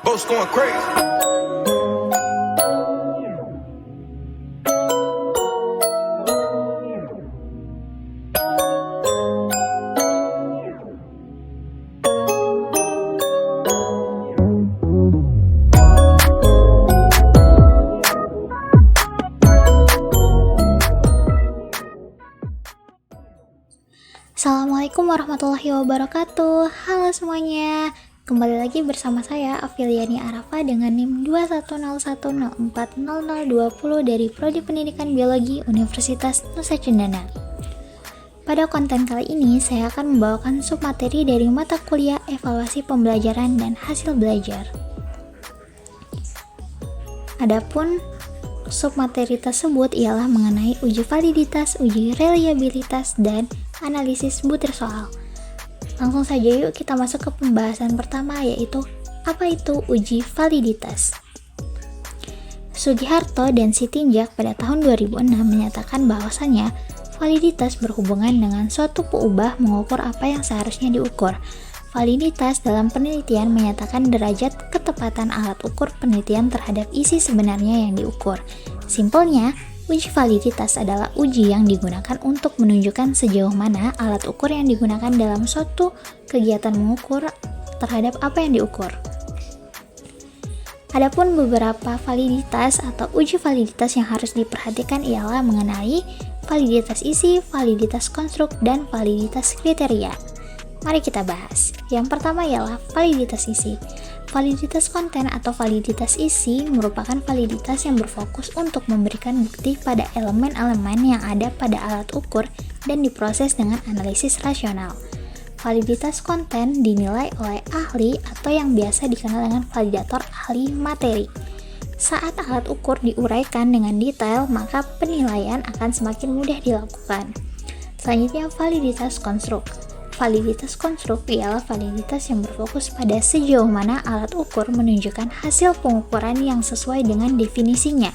Boats going crazy. Assalamualaikum warahmatullahi wabarakatuh. Halo semuanya, kembali lagi bersama saya Afiliani Arafa dengan NIM 210104020 dari Prodi Pendidikan Biologi Universitas Nusa Cendana. Pada konten kali ini saya akan membawakan submateri dari mata kuliah evaluasi pembelajaran dan hasil belajar. Adapun submateri tersebut ialah mengenai uji validitas, uji reliabilitas, dan analisis butir soal. Langsung saja yuk kita masuk ke pembahasan pertama, yaitu apa itu uji validitas. Sugiharto dan Sitinjak pada tahun 2006 menyatakan bahwasannya validitas berhubungan dengan suatu peubah mengukur apa yang seharusnya diukur. Validitas dalam penelitian menyatakan derajat ketepatan alat ukur penelitian terhadap isi sebenarnya yang diukur. Simpelnya, uji validitas adalah uji yang digunakan untuk menunjukkan sejauh mana alat ukur yang digunakan dalam suatu kegiatan mengukur terhadap apa yang diukur. Adapun beberapa validitas atau uji validitas yang harus diperhatikan ialah mengenai validitas isi, validitas konstruk, dan validitas kriteria. Mari kita bahas. Yang pertama ialah validitas isi. Validitas konten atau validitas isi merupakan validitas yang berfokus untuk memberikan bukti pada elemen-elemen yang ada pada alat ukur dan diproses dengan analisis rasional. Validitas konten dinilai oleh ahli atau yang biasa dikenal dengan validator ahli materi. Saat alat ukur diuraikan dengan detail, maka penilaian akan semakin mudah dilakukan. Selanjutnya, validitas konstruk. Validitas konstruk ialah validitas yang berfokus pada sejauh mana alat ukur menunjukkan hasil pengukuran yang sesuai dengan definisinya.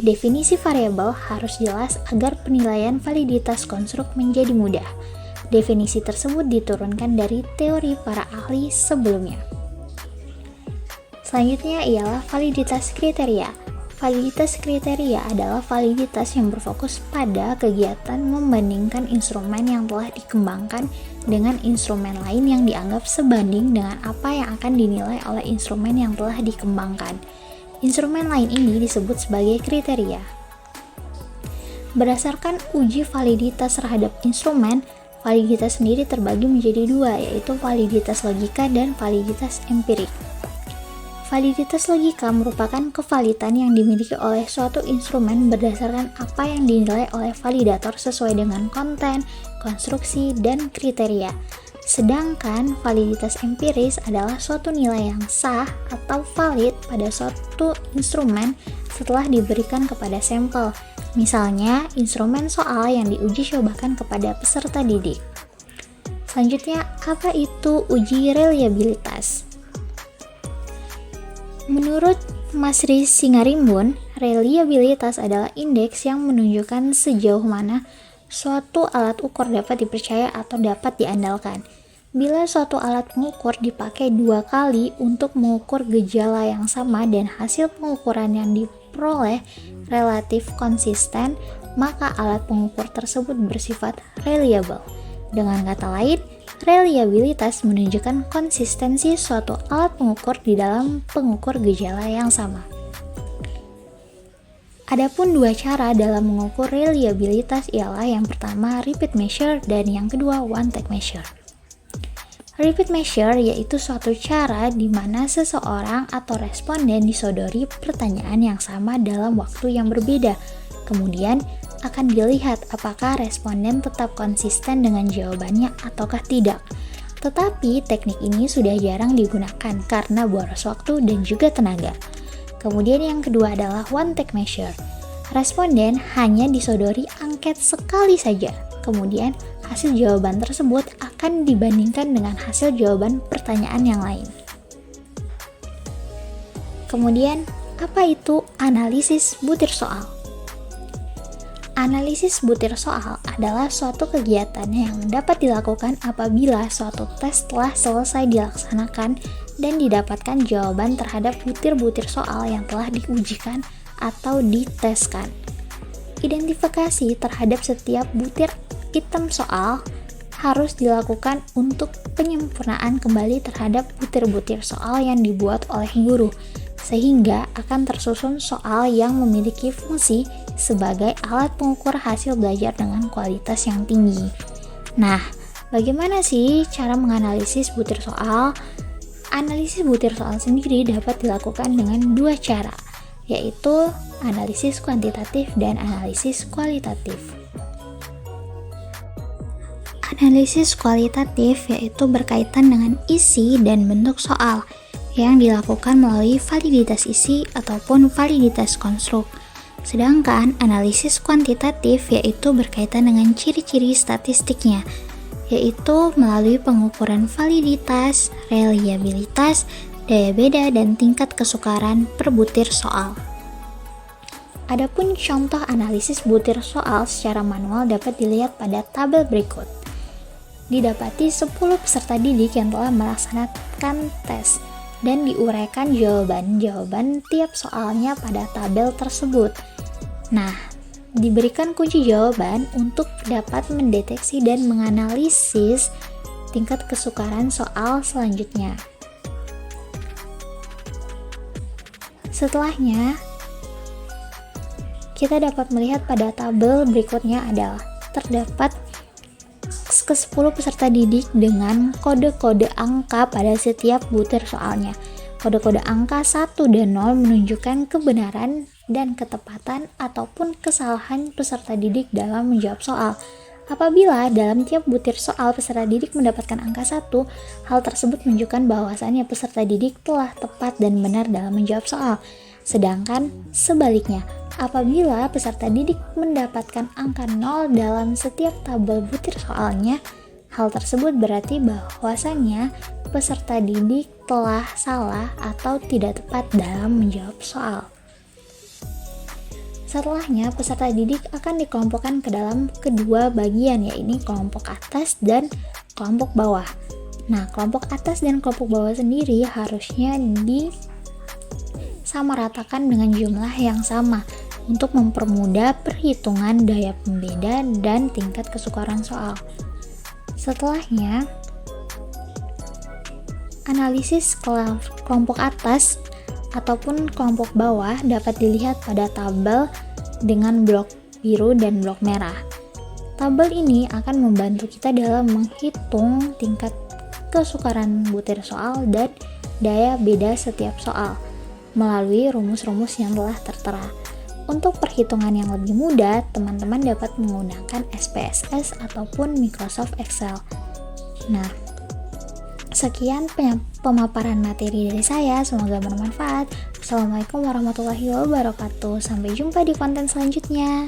Definisi variabel harus jelas agar penilaian validitas konstruk menjadi mudah. Definisi tersebut diturunkan dari teori para ahli sebelumnya. Selanjutnya ialah validitas kriteria. Validitas kriteria adalah validitas yang berfokus pada kegiatan membandingkan instrumen yang telah dikembangkan dengan instrumen lain yang dianggap sebanding dengan apa yang akan dinilai oleh instrumen yang telah dikembangkan. Instrumen lain ini disebut sebagai kriteria. Berdasarkan uji validitas terhadap instrumen, validitas sendiri terbagi menjadi dua, yaitu validitas logika dan validitas empirik. Validitas logika merupakan kevalidan yang dimiliki oleh suatu instrumen berdasarkan apa yang dinilai oleh validator sesuai dengan konten, konstruksi, dan kriteria. Sedangkan validitas empiris adalah suatu nilai yang sah atau valid pada suatu instrumen setelah diberikan kepada sampel. Misalnya, instrumen soal yang diuji cobakan kepada peserta didik. Selanjutnya, apa itu uji reliabilitas? Menurut Mas Riz Singarimbun, reliabilitas adalah indeks yang menunjukkan sejauh mana suatu alat ukur dapat dipercaya atau dapat diandalkan. Bila suatu alat pengukur dipakai 2 kali untuk mengukur gejala yang sama dan hasil pengukuran yang diperoleh relatif konsisten, maka alat pengukur tersebut bersifat reliable. Dengan kata lain, reliabilitas menunjukkan konsistensi suatu alat pengukur di dalam pengukur gejala yang sama. Adapun 2 cara dalam mengukur reliabilitas ialah yang pertama repeat measure dan yang kedua one take measure. Repeat measure yaitu suatu cara di mana seseorang atau responden disodori pertanyaan yang sama dalam waktu yang berbeda. Kemudian akan dilihat apakah responden tetap konsisten dengan jawabannya ataukah tidak. Tetapi teknik ini sudah jarang digunakan karena boros waktu dan juga tenaga. Kemudian yang kedua adalah one take measure. Responden hanya disodori angket sekali saja. Kemudian hasil jawaban tersebut akan dibandingkan dengan hasil jawaban pertanyaan yang lain. Kemudian, apa itu analisis butir soal? Analisis butir soal adalah suatu kegiatan yang dapat dilakukan apabila suatu tes telah selesai dilaksanakan dan didapatkan jawaban terhadap butir-butir soal yang telah diujikan atau diteskan. Identifikasi terhadap setiap butir item soal harus dilakukan untuk penyempurnaan kembali terhadap butir-butir soal yang dibuat oleh guru, sehingga akan tersusun soal yang memiliki fungsi sebagai alat pengukur hasil belajar dengan kualitas yang tinggi. Nah, bagaimana sih cara menganalisis butir soal? Analisis butir soal sendiri dapat dilakukan dengan dua cara, yaitu analisis kuantitatif dan analisis kualitatif. Analisis kualitatif yaitu berkaitan dengan isi dan bentuk soal yang dilakukan melalui validitas isi ataupun validitas konstruk. Sedangkan analisis kuantitatif yaitu berkaitan dengan ciri-ciri statistiknya, yaitu melalui pengukuran validitas, reliabilitas, daya beda, dan tingkat kesukaran per butir soal. Adapun contoh analisis butir soal secara manual dapat dilihat pada tabel berikut. Didapati 10 peserta didik yang telah melaksanakan tes dan diuraikan jawaban-jawaban tiap soalnya pada tabel tersebut. Nah, diberikan kunci jawaban untuk dapat mendeteksi dan menganalisis tingkat kesukaran soal selanjutnya. Setelahnya, kita dapat melihat pada tabel berikutnya adalah terdapat ke-10 peserta didik dengan kode-kode angka pada setiap butir soalnya. Kode-kode angka 1 dan 0 menunjukkan kebenaran dan ketepatan ataupun kesalahan peserta didik dalam menjawab soal. Apabila dalam tiap butir soal peserta didik mendapatkan angka 1, hal tersebut menunjukkan bahwasannya peserta didik telah tepat dan benar dalam menjawab soal. Sedangkan sebaliknya, apabila peserta didik mendapatkan angka 0 dalam setiap tabel butir soalnya, hal tersebut berarti bahwasannya peserta didik telah salah atau tidak tepat dalam menjawab soal. Setelahnya, peserta didik akan dikelompokkan ke dalam kedua bagian, yaitu kelompok atas dan kelompok bawah. Nah, kelompok atas dan kelompok bawah sendiri harusnya disamaratakan dengan jumlah yang sama untuk mempermudah perhitungan daya pembeda dan tingkat kesukaran soal. Setelahnya, analisis kelompok atas ataupun kelompok bawah dapat dilihat pada tabel dengan blok biru dan blok merah. Tabel ini akan membantu kita dalam menghitung tingkat kesukaran butir soal dan daya beda setiap soal melalui rumus-rumus yang telah tertera. Untuk perhitungan yang lebih mudah, teman-teman dapat menggunakan SPSS ataupun Microsoft Excel. Nah, sekian pemaparan materi dari saya, semoga bermanfaat. Assalamualaikum warahmatullahi wabarakatuh. Sampai jumpa di konten selanjutnya.